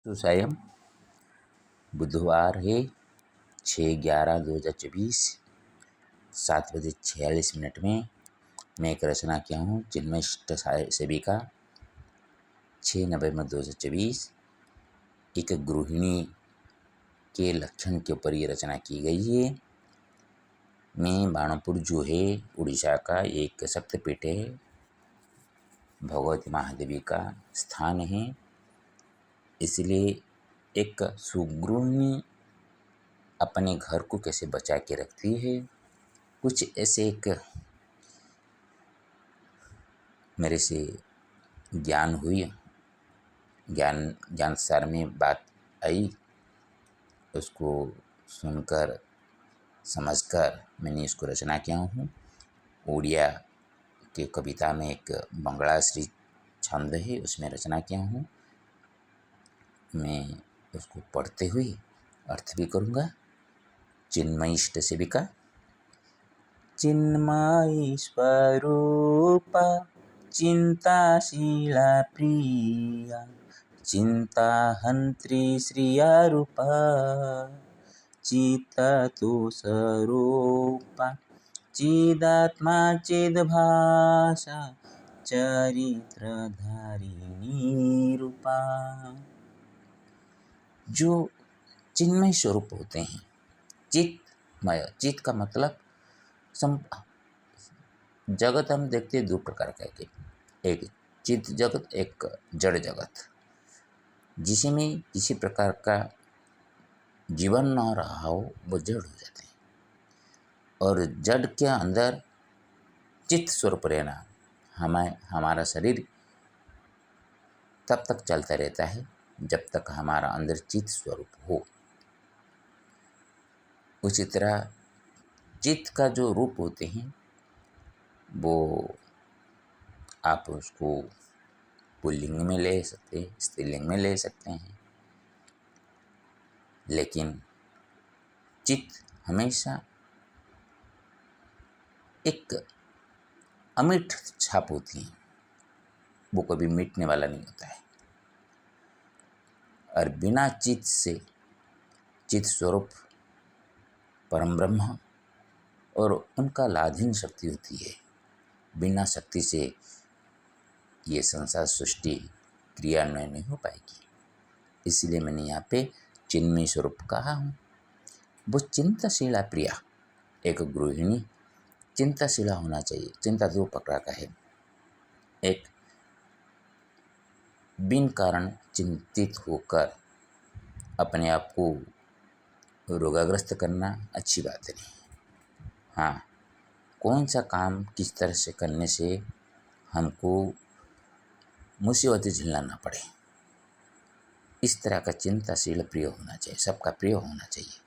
तो सायं बुधवार है 6/11/2024 7:46 में मैं एक रचना किया हूँ चिन्मय इष्ट सेविका 6/11/2024। एक गृहिणी के लक्षण के ऊपर ये रचना की गई है। मैं बाणपुर जो है उड़ीसा का एक शक्तिपीठ है, भगवती महादेवी का स्थान है। इसलिए एक सुगृहिणी अपने घर को कैसे बचा के रखती है, कुछ ऐसे एक मेरे से ज्ञान हुई, ज्ञान सार में बात आई। उसको सुनकर समझकर मैंने इसको रचना किया हूँ। उड़िया के कविता में एक बंगला श्री छंद है, उसमें रचना किया हूँ। मैं उसको पढ़ते हुए अर्थ भी करूँगा। चिन्मय इष्ट सेविका। चिन्मयी स्वरूपा चिंताशीला प्रिया चिंताहन्त्री श्रियारूपा चित्ततोषरूपा चिदात्मा चिद्भाषा चरित्रधारिणी रूपा। जो चिन्मय स्वरूप होते हैं, चित्तमय, चित्त का मतलब जगत हम देखते हैं दो प्रकार का, एक चित्त जगत, एक जड़ जगत। जिसमें किसी प्रकार का जीवन न रहा हो वो जड़ हो जाते हैं, और जड़ के अंदर चित्त स्वरूप रहना, हमारा शरीर तब तक चलता रहता है जब तक हमारा अंदर चित्त स्वरूप हो। उसी तरह चित्त का जो रूप होते हैं वो आप उसको पुल्लिंग में ले सकते हैं, स्त्रीलिंग में ले सकते हैं, लेकिन चित्त हमेशा एक अमिट छाप होती है, वो कभी मिटने वाला नहीं होता है। और बिना चित्त से, चित्त स्वरूप परम ब्रह्म और उनका लाधीन शक्ति होती है। बिना शक्ति से ये संसार सृष्टि क्रियान्वय नहीं हो पाएगी। इसलिए मैंने यहाँ पे चिन्मय स्वरूप कहा हूँ। वो चिंताशीला प्रिया, एक गृहिणी चिंताशीला होना चाहिए। चिंता दो प्रकार का है, एक बिन कारण चिंतित होकर अपने आप को रोगाग्रस्त करना अच्छी बात नहीं। हाँ, कौन सा काम किस तरह से करने से हमको मुसीबतें झेलना ना पड़े, इस तरह का चिंताशील प्रिय होना चाहिए, सबका प्रिय होना चाहिए।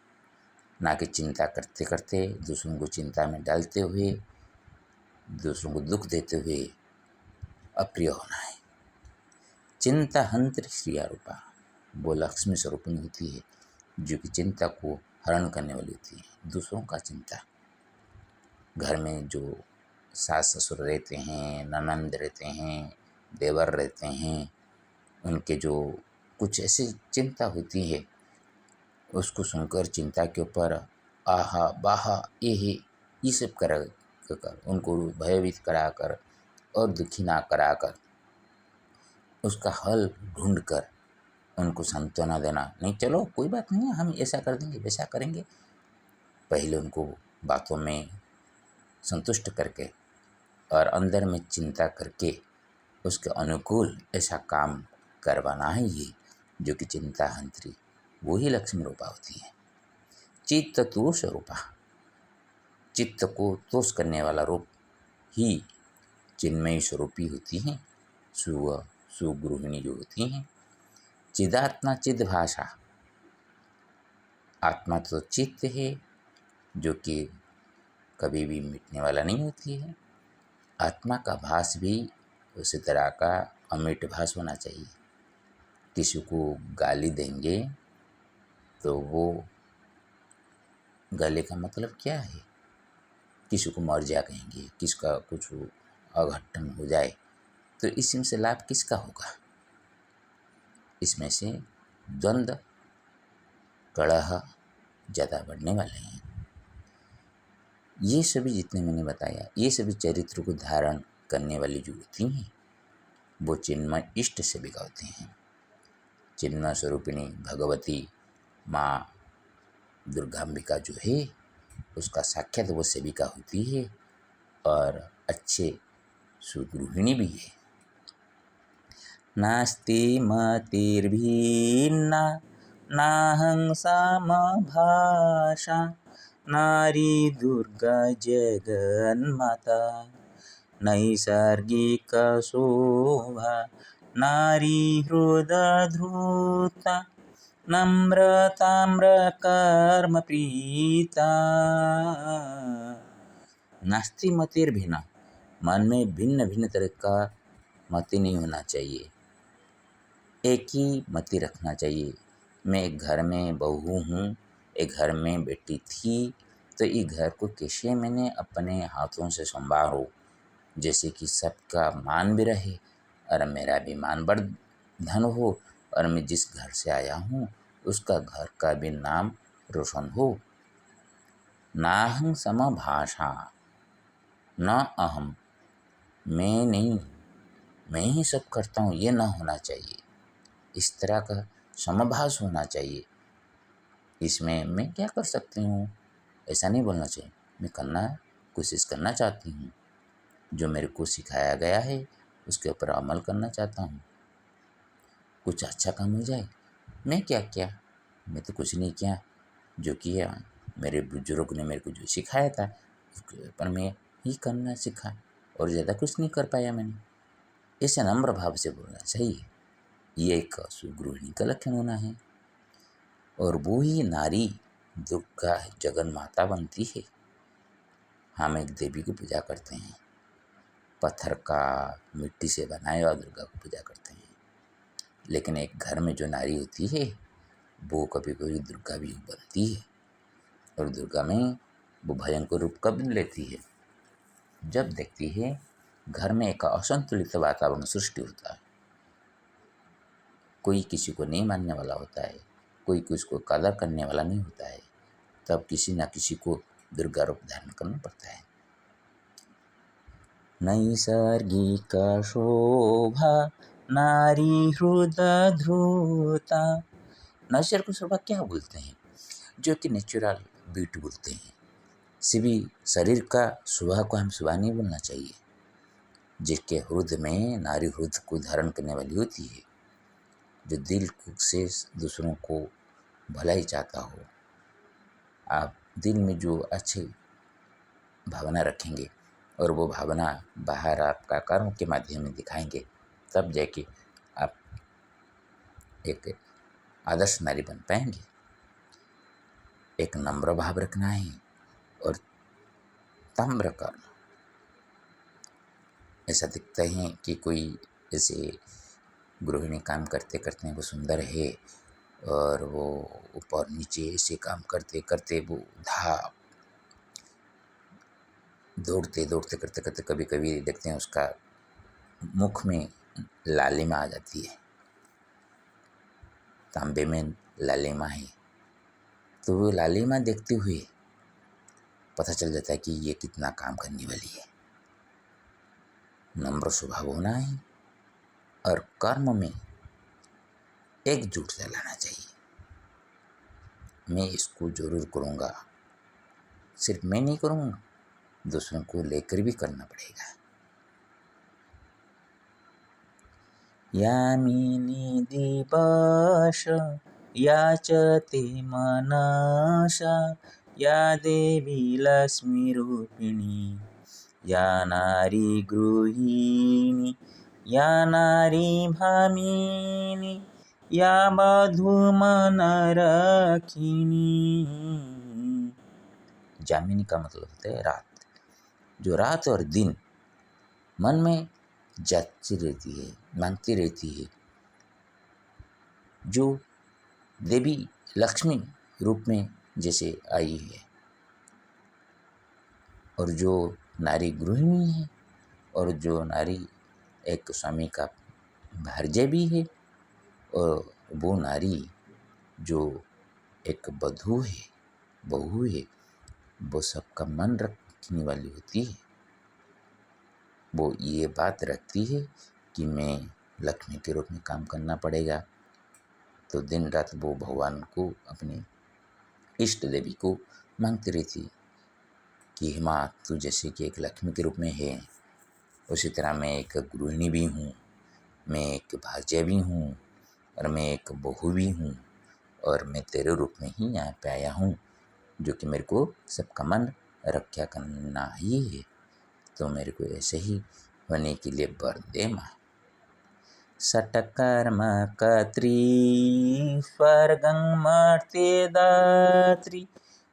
ना कि चिंता करते करते दूसरों को चिंता में डालते हुए, दूसरों को दुख देते हुए अप्रिय होना है। चिंता हंत्र श्रियारूपा, वो लक्ष्मी स्वरूपिणी होती है जो कि चिंता को हरण करने वाली होती है। दूसरों का चिंता, घर में जो सास ससुर रहते हैं, ननंद रहते हैं, देवर रहते हैं, उनके जो कुछ ऐसी चिंता होती है, उसको सुनकर चिंता के ऊपर आहा बाहा ये सब कर उनको भयभीत कराकर और दुखी ना कराकर उसका हल ढूंढकर उनको सांत्वना देना, नहीं चलो कोई बात नहीं है, हम ऐसा कर देंगे वैसा करेंगे। पहले उनको बातों में संतुष्ट करके और अंदर में चिंता करके उसके अनुकूल ऐसा काम करवाना है। ये जो कि चिंता हंत्री, वो ही लक्ष्मी रूपा होती है। चित्त तोष रूपा, चित्त को तोष करने वाला रूप ही चिन्मयी स्वरूपी होती हैं, सुगृहिणी जो होती हैं। चिदात्मा चिद भाषा, आत्मा तो चित्त है जो कि कभी भी मिटने वाला नहीं होती है। आत्मा का भास भी उसी तरह का अमिट भास होना चाहिए। किसी को गाली देंगे तो वो गाली का मतलब क्या है, किसी को मर जा कहेंगे, किसका कुछ अघटन हो जाए तो इसमें से लाभ किसका होगा? इसमें से द्वंद्व कलह ज़्यादा बढ़ने वाले हैं। ये सभी जितने मैंने बताया, ये सभी चरित्र को धारण करने वाली जो होती हैं वो चिन्मय इष्ट सेविका होती हैं। चिन्मय स्वरूपिणी भगवती माँ दुर्गांबिका जो है उसका साक्षात वो सेविका होती है और अच्छे सुगृहिणी भी है। नास्ति मतिर्भिन्ना नाहं समभाषा नारी दुर्गा जगन्माता नैसर्गिक शोभा नारी हृदधृता नम्रताम्रकर्म प्रीता। नास्ति मतिर्भिन्ना, मन में भिन्न भिन्न तरह का मति नहीं होना चाहिए, एक ही मति रखना चाहिए। मैं एक घर में बहू हूँ, एक घर में बेटी थी, तो ये घर को कैसे मैंने अपने हाथों से संभालो जैसे कि सबका मान भी रहे और मेरा भी मान वर्धन हो और मैं जिस घर से आया हूँ उसका घर का भी नाम रोशन हो। नाहं समभाषा, न अहम, मैं नहीं, मैं ही सब करता हूँ, ये ना होना चाहिए। इस तरह का समभास होना चाहिए। इसमें मैं क्या कर सकती हूँ ऐसा नहीं बोलना चाहिए। मैं कोशिश करना चाहती हूँ, जो मेरे को सिखाया गया है उसके ऊपर अमल करना चाहता हूँ। कुछ अच्छा काम हो जाए, मैं क्या किया, मैं तो कुछ नहीं किया। जो किया मेरे बुजुर्ग ने मेरे को जो सिखाया था उसके ऊपर मैं ही करना सीखा और ज़्यादा कुछ नहीं कर पाया मैंने। ऐसे नम्र भाव से बोलना चाहिए। ये एक सुगृहिणी का लक्षण होना है। और वो ही नारी दुर्गा जगन माता बनती है। हम एक देवी की पूजा करते हैं, पत्थर का मिट्टी से बनाए हुआ दुर्गा को पूजा करते हैं। लेकिन एक घर में जो नारी होती है वो कभी कभी दुर्गा भी बनती है और दुर्गा में वो भयंकर रूप कब लेती है, जब देखती है घर में एक असंतुलित वातावरण सृष्टि होता है। कोई किसी को नहीं मानने वाला होता है, कोई उसको कदर करने वाला नहीं होता है, तब किसी न किसी को दुर्गा रूप धारण करना पड़ता है। नैसर्गिक शोभा नारी हृदय ध्रुता। नैसर्गिक शोभा क्या बोलते हैं, जो कि नेचुरल ब्यूटी बोलते हैं। सभी शरीर का शोभा को हम शोभा नहीं बोलना चाहिए। जिसके हृदय में नारी हृदय को धारण करने वाली होती है, जो दिल से दूसरों को भलाई चाहता हो। आप दिल में जो अच्छी भावना रखेंगे और वो भावना बाहर आपका कर्म के माध्यम में दिखाएंगे, तब जाके आप एक आदर्श नारी बन पाएंगे। एक नम्र भाव रखना है और तम्र कर्म। ऐसा दिखता है कि कोई ऐसे गृहिणी काम करते करते वो सुंदर है और वो ऊपर नीचे ऐसे काम करते करते वो दौड़ते दौड़ते करते करते कभी कभी देखते हैं उसका मुख में लालिमा आ जाती है, तांबे में लालिमा है। तो वो लालिमा देखते हुए पता चल जाता है कि ये कितना काम करने वाली है। नम्र स्वभाव होना है और कर्म में एकजुटता लाना चाहिए। मैं इसको जरूर करूँगा, सिर्फ मैं नहीं करूँगा, दूसरों को लेकर भी करना पड़ेगा। यामिनी दिवश याचते मनसा या देवी लक्ष्मी रूपिणी या नारी गृहिणी या नारी भामिनी या मधुमन रखिणी। जामिनी का मतलब होता है रात। जो रात और दिन मन में जाती रहती है, मांगती रहती है, जो देवी लक्ष्मी रूप में जैसे आई है, और जो नारी गृहिणी है, और जो नारी एक स्वामी का भार्य भी है, और वो नारी जो एक बहू है, वो सबका मन रखने वाली होती है। वो ये बात रखती है कि मैं लक्ष्मी के रूप में काम करना पड़ेगा। तो दिन रात वो भगवान को, अपने इष्ट देवी को मांगती रहती कि माँ, तू जैसे कि एक लक्ष्मी के रूप में है, उसी तरह मैं एक गृहिणी भी हूँ, मैं एक भार्या भी हूँ, और मैं एक बहू भी हूँ, और मैं तेरे रूप में ही यहाँ पे आया हूँ, जो कि मेरे को सबका मन रक्षा करना ही है। तो मेरे को ऐसे ही होने के लिए वर दे माँ। षट्कर्म कर्त्री स्वर्गं मर्त्यदात्री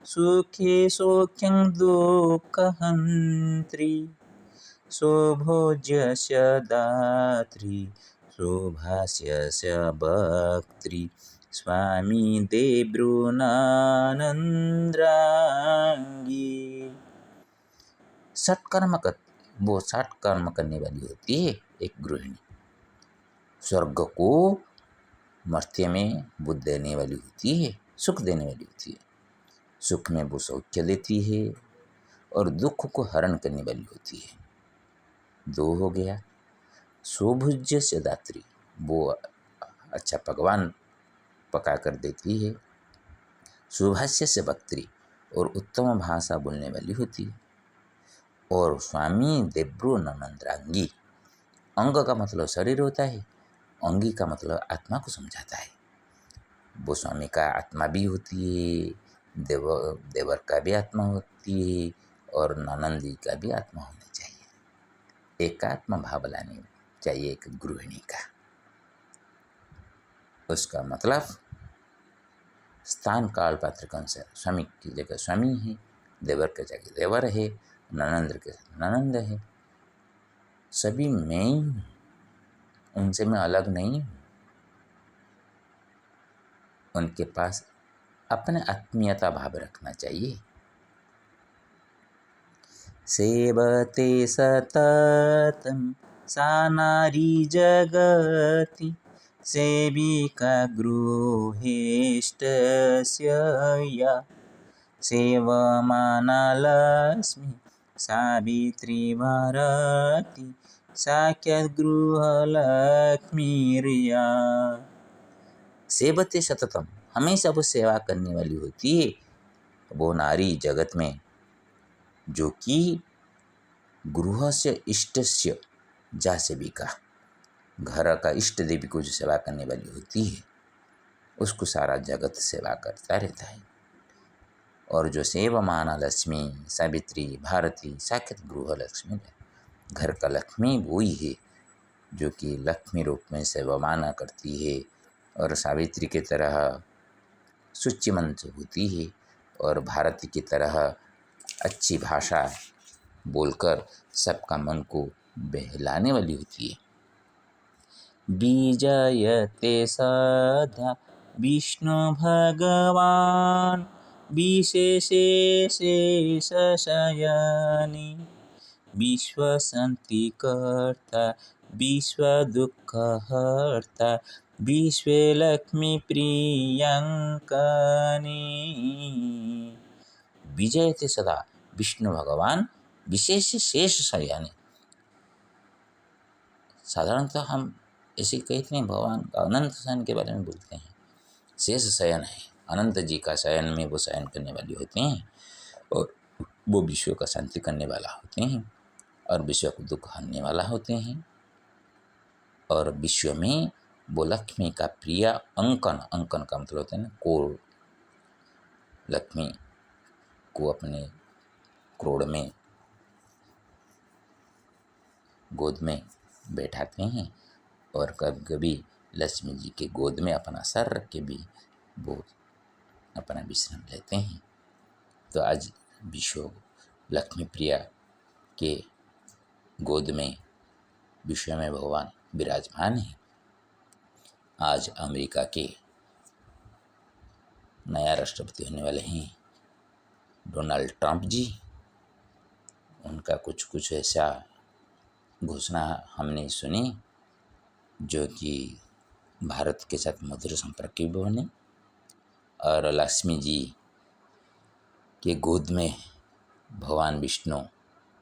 सुखे सौख्यं दुःखहन्त्री सौभोज्यस्य दात्री सौभास्यस्य भक्त्री स्वामी देवृनानंद्रांगी। वो 60 कर्म करने वाली होती है एक गृहिणी। स्वर्ग को मर्त्य में वो देने वाली होती है, सुख देने वाली होती है। सुख में वो सौख्य देती है और दुख को हरण करने वाली होती है। 2 हो गया। सौभुज्य से दात्री, वो अच्छा पकवान पका कर देती है। सुभाष्य से वक्त्री, और उत्तम भाषा बोलने वाली होती है। और स्वामी देव्रो नमंद्रांगी, अंग का मतलब शरीर होता है, अंगी का मतलब आत्मा को समझाता है। वो स्वामी का आत्मा भी होती है, देवर का भी आत्मा होती है, और ननंदी का भी आत्मा होना चाहिए। एकात्म भाव लाने चाहिए एक गृहिणी का। उसका मतलब स्थान काल पात्र के अनुसार स्वामी की जगह स्वामी है, देवर की जगह देवर है, ननंद के ननंद है। सभी मैं ही हूँ, उनसे मैं अलग नहीं हूँ। उनके पास अपने आत्मीयता भाव रखना चाहिए। सेवते सततं सा नारी जगति सेविका गृहेष्टस्य या सेवमाना लक्ष्मी सावित्री भारती साक्षात् गृहलक्ष्मीर्या। सेवते सततम, हमेशा वो सेवा करने वाली होती है वो नारी जगत में, जो कि गृह से इष्टस्य जा सेविका, घर का इष्ट देवी को जो सेवा करने वाली होती है, उसको सारा जगत सेवा करता रहता है। और जो सेवमाना लक्ष्मी सावित्री भारती साक्षात् गृह लक्ष्मी, घर का लक्ष्मी वही है जो कि लक्ष्मी रूप में सेवमाना करती है, और सावित्री की तरह सूच्यमंत होती है, और भारती की तरह अच्छी भाषा बोलकर सबका मन को बहलाने वाली होती है। बीजयते सदा विष्णु भगवान विशेषे शेषशयनी विश्वशांति कर्ता विश्व दुःखहर्ता विश्वे लक्ष्मी प्रियंकनी। विजयते सदा विष्णु भगवान विशेष शेष शयनी। साधारणतः हम ऐसे कहते हैं, भगवान का अनंत शयन के बारे में बोलते हैं। शेष शयन है, अनंत जी का शयन में वो शयन करने वाले होते हैं, और वो विश्व का शांति करने वाला होते हैं, और विश्व को दुख हरने वाला होते हैं, और विश्व में वो लक्ष्मी का प्रिय अंकन, अंकन का मतलब होता है ना कोड़, लक्ष्मी को अपने क्रोड़ में गोद में बैठाते हैं, और कभी कभी लक्ष्मी जी के गोद में अपना सर रख के भी वो अपना विश्राम लेते हैं। तो आज विश्व लक्ष्मी प्रिया के गोद में विश्व में भगवान विराजमान है। आज अमेरिका के नया राष्ट्रपति होने वाले हैं डोनाल्ड ट्रंप जी। उनका कुछ ऐसा घोषणा हमने सुनी जो कि भारत के साथ मधुर संपर्क भी बने, और लक्ष्मी जी के गोद में भगवान विष्णु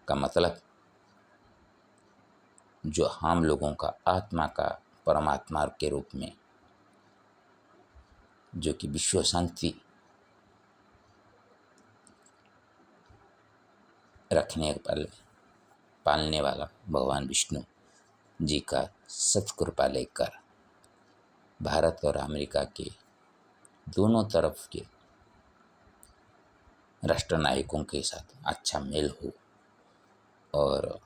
का मतलब जो हम लोगों का आत्मा का परमात्मा के रूप में जो कि विश्व शांति रखने वाले पालने वाला भगवान विष्णु जी का सत्कृपा लेकर भारत और अमेरिका के दोनों तरफ के राष्ट्र नायकों के साथ अच्छा मेल हो। और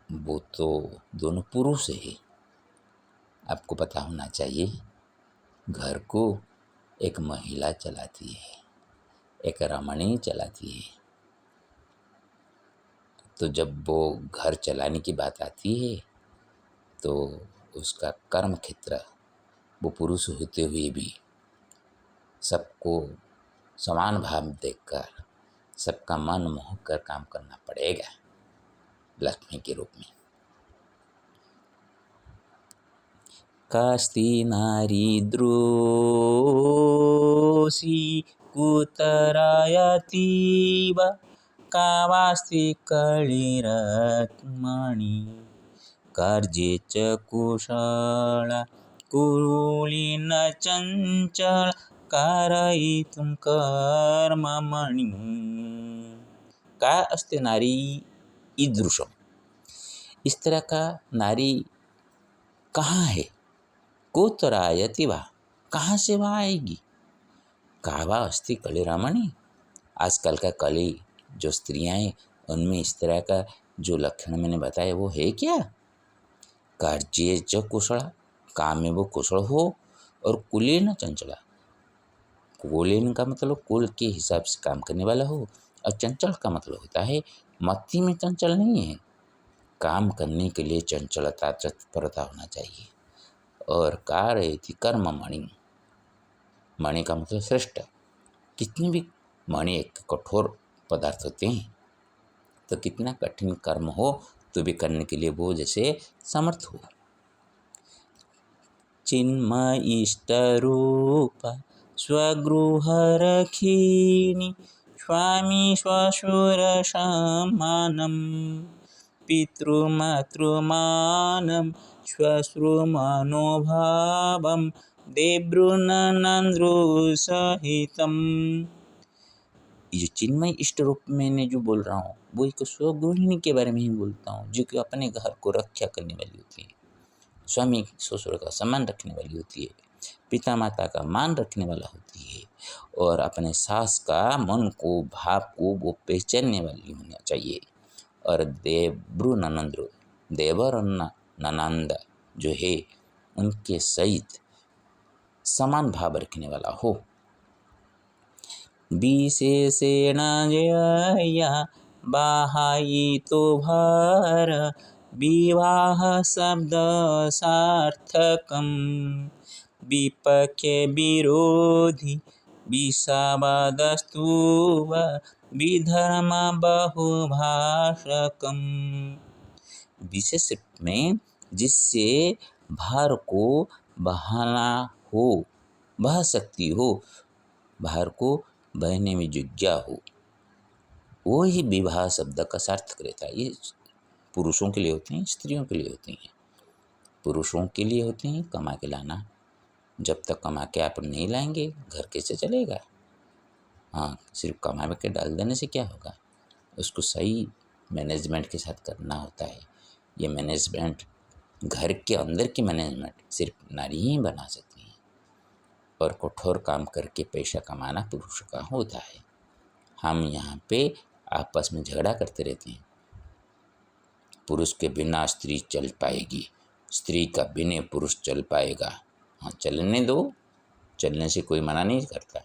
वो तो दोनों पुरुष है। आपको पता होना चाहिए, घर को एक महिला चलाती है, एक रमणी चलाती है। तो जब वो घर चलाने की बात आती है तो उसका कर्म क्षेत्र वो पुरुष होते हुए भी सबको समान भाव देकर सबका मन मोह कर काम करना पड़ेगा लक्ष्मी के रूप में। कास्ति नारी द्रोषी कुतरायतीव कावास्ति कलिरत्मणि कार्ये च कुशला कुलीन चंचल कारयितुं कर्ममणि। का अस्ति नारी ईदृशम, इस तरह का नारी कहाँ है? कुतरायति वा, कहाँ से वह आएगी? कावा अस्ति कली रमणी, आजकल का कली जो स्त्रियां हैं उनमें इस तरह का जो लक्षण मैंने बताया वो है क्या? कार्ये च कुशला, काम में वो कुशल हो, और कुलीन चंचला, कुलीन का मतलब कुल के हिसाब से काम करने वाला हो, और चंचल का मतलब होता है मति में चंचल नहीं है। काम करने के लिए चंचलता तत्परता होना चाहिए। और कारयति कर्म मणि, मणि का मतलब श्रेष्ठ। कितनी भी मणि एक कठोर पदार्थ होते हैं, तो कितना कठिन कर्म हो तो भी करने के लिए वो जैसे समर्थ हो। चिन्मय इष्ट रूप स्वगृह रखिनी स्वामी श्वशुर समानम पितृमातृमानं श्वश्रुमनोभावं देवृननंद्रुसहितम। ये जो चिन्मय इष्ट रूप मैंने जो बोल रहा हूँ वो एक स्वगृहिणी के बारे में ही बोलता हूँ, जो कि अपने घर को रक्षा करने वाली होती है, स्वामी ससुर का सम्मान रखने वाली होती है, पिता माता का मान रखने वाला होती है, और अपने सास का मन को भाव को वो पहचानने वाली होना चाहिए। और देवृ ननंद्र, देवर और ननंद जो है उनके सहित समान भाव रखने वाला हो। विशेषेण जया बाहायितो भार विवाह शब्द सार्थकम विपक्षे विरोधी विषावादस्तु विधर्म बहुभाषकम। विशेष में जिससे भार को बहाना हो, बह सकती हो, भार को बहने में योग्य हो, वो ही विवाह शब्द का सार्थक रहता है। ये पुरुषों के लिए होते हैं, स्त्रियों के लिए होते हैं। पुरुषों के लिए होते हैं कमा के लाना, जब तक कमा के आप नहीं लाएंगे घर कैसे चलेगा। हाँ, सिर्फ कमा के डाल देने से क्या होगा, उसको सही मैनेजमेंट के साथ करना होता है। ये मैनेजमेंट, घर के अंदर की मैनेजमेंट सिर्फ नारी ही बना सकती है, और कठोर काम करके पैसा कमाना पुरुष का होता है। हम यहाँ पे आपस में झगड़ा करते रहते हैं, पुरुष के बिना स्त्री चल पाएगी, स्त्री का बिना पुरुष चल पाएगा। हाँ, चलने दो, चलने से कोई मना नहीं करता।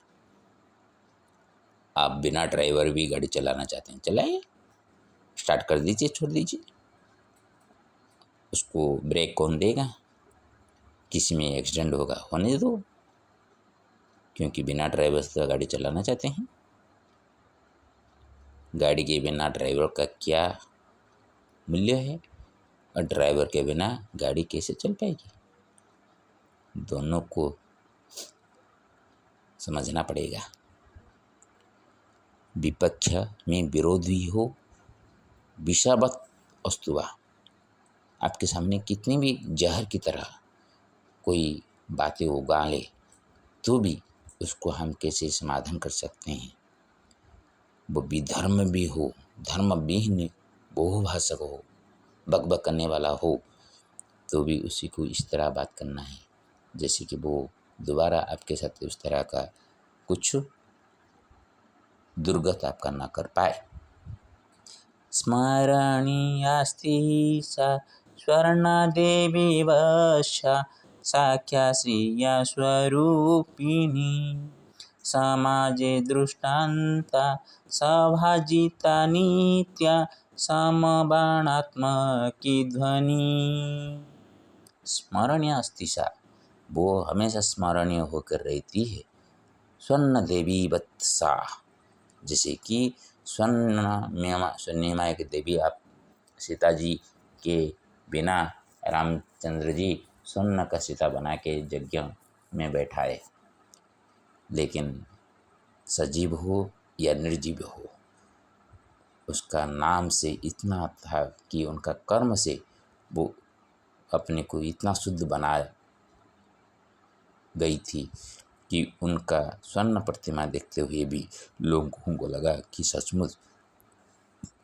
आप बिना ड्राइवर भी गाड़ी चलाना चाहते हैं, चलाइए, स्टार्ट कर दीजिए, छोड़ दीजिए, उसको ब्रेक कौन देगा? किसी में एक्सीडेंट होगा, होने दो, क्योंकि बिना ड्राइवर से गाड़ी चलाना चाहते हैं। गाड़ी के बिना ड्राइवर का क्या मूल्य है, और ड्राइवर के बिना गाड़ी कैसे चल पाएगी? दोनों को समझना पड़ेगा। विपक्ष में विरोधी हो, विषवत अस्तुवा, आपके सामने कितनी भी जहर की तरह कोई बातें उगा ले तो भी उसको हम कैसे समाधान कर सकते हैं। वो विधर्म भी हो, धर्म विहीन बहुभाषक हो, बकबक करने वाला हो, तो भी उसी को इस तरह बात करना है जैसे कि वो दोबारा आपके साथ उस तरह का कुछ दुर्गत आपका ना कर पाए। स्मरणीयास्ति सा स्वर्णा देवी वशा साख्या श्रिया स्वरूपिणी समाजे दृष्टान्ता सभाजिता नित्या समबाणात्मकी ध्वनि। स्मरणीय अस्ति सा, वो हमेशा स्मरणीय होकर रहती है। स्वर्ण देवी वत्सा, जैसे कि स्वर्ण की देवी, आप सीता जी के बिना रामचंद्र जी स्वर्ण का सीता बना के यज्ञ में बैठाए, लेकिन सजीव हो या निर्जीव हो, उसका नाम से इतना था कि उनका कर्म से वो अपने को इतना शुद्ध बना गई थी कि उनका स्वर्ण प्रतिमा देखते हुए भी लोगों को लगा कि सचमुच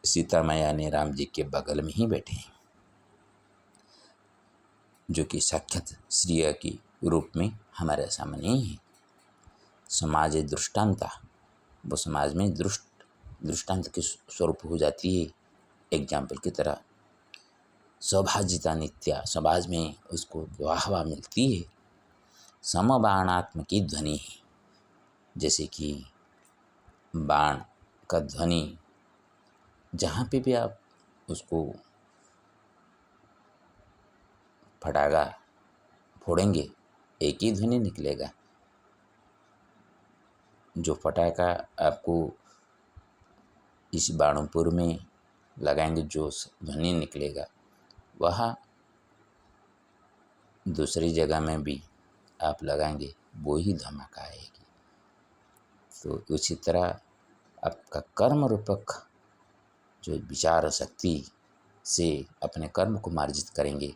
सीता मैया ने राम जी के बगल में ही बैठे हैं, जो कि साक्षात श्रीय के रूप में हमारे सामने ही है। समाज दृष्टांता, वो समाज में दृष्टांत के स्वरूप हो जाती है, एग्जाम्पल की तरह। सौभाजिता नित्या, समाज में उसको वाहवा मिलती है। समबाणात्म की ध्वनि है, जैसे कि बाण का ध्वनि, जहाँ पे भी आप उसको फटाका फोड़ेंगे एक ही ध्वनि निकलेगा। जो फटाका आपको इस बाणपुर में लगाएंगे जो ध्वनि निकलेगा, वह दूसरी जगह में भी आप लगाएंगे वो ही धमाका आएगी। तो उसी तरह आपका कर्म रूपक जो विचार शक्ति से अपने कर्म को मार्जित करेंगे,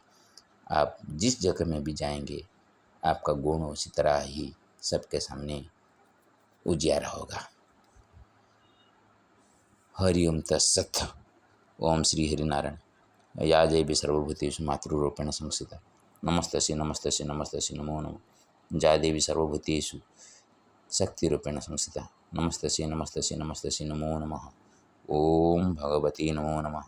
आप जिस जगह में भी जाएंगे आपका गुण उसी तरह ही सबके सामने उजियारा होगा। हरिओम तत्सत्। ओम श्री हरिनारायण। या देवी सर्वभूतेषु मातृरूपेण संस्थिता नमस्तस्यै नमस्तस्यै नमस्तस्यै नमो नमः। या देवी सर्वभूतेषु शक्तिरूपेण संस्थिता नमस्तस्यै नमस्तस्यै नमस्तस्यै नमो नमः। ओम भगवती नमो नमः।